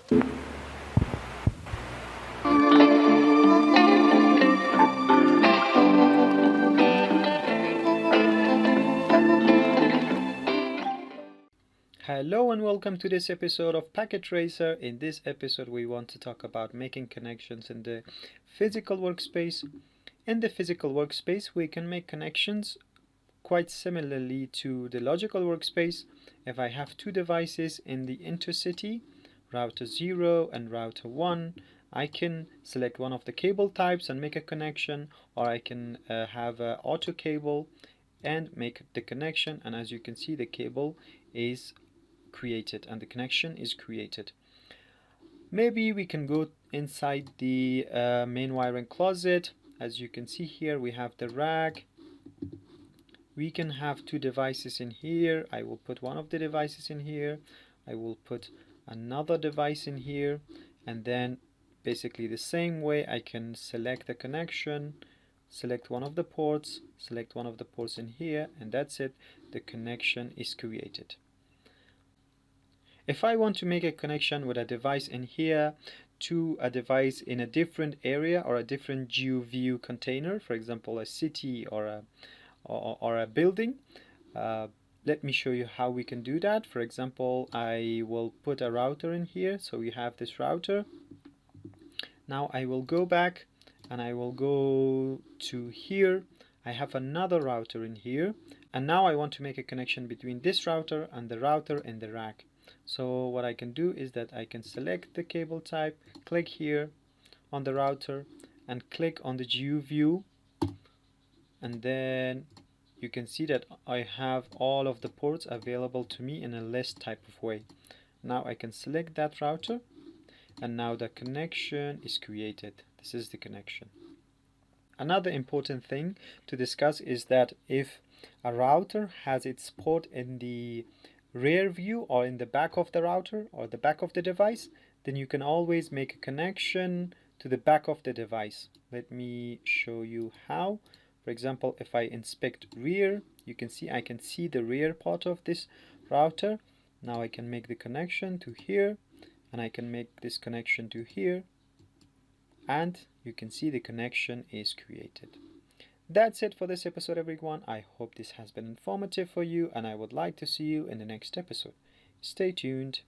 Hello and welcome to this episode of Packet Tracer. In this episode we want to talk about making connections in the physical workspace. In the physical workspace we can make connections quite similarly to the logical workspace. If I have two devices in the intercity, router 0 and router 1, I can select one of the cable types and make a connection, or I can have an auto cable and make the connection, and as you can see the cable is created and the connection is created. Maybe we can go inside the main wiring closet. As you can see here we have the rack. We can have two devices in here. I will put one of the devices in here. I will put another device in here, and then basically the same way I can select the connection, select one of the ports, select one of the ports in here, and that's it. The connection is created. If I want to make a connection with a device in here to a device in a different area or a different GeoView container, for example a city or a building, let me show you how we can do that. For example, I will put a router in here. So we have this router. Now I will go back and I will go to here. I have another router in here, and now I want to make a connection between this router and the router in the rack. So what I can do is that I can select the cable type, click here on the router and click on the GeoView, and then you can see that I have all of the ports available to me in a list type of way. Now I can select that router, and now the connection is created. This is the connection. Another important thing to discuss is that if a router has its port in the rear view or in the back of the router or the back of the device, then you can always make a connection to the back of the device. Let me show you how. For example, if I inspect rear, you can see I can see the rear part of this router. Now I can make the connection to here, and I can make this connection to here, and you can see the connection is created. That's it for this episode, everyone. I hope this has been informative for you, and I would like to see you in the next episode. Stay tuned.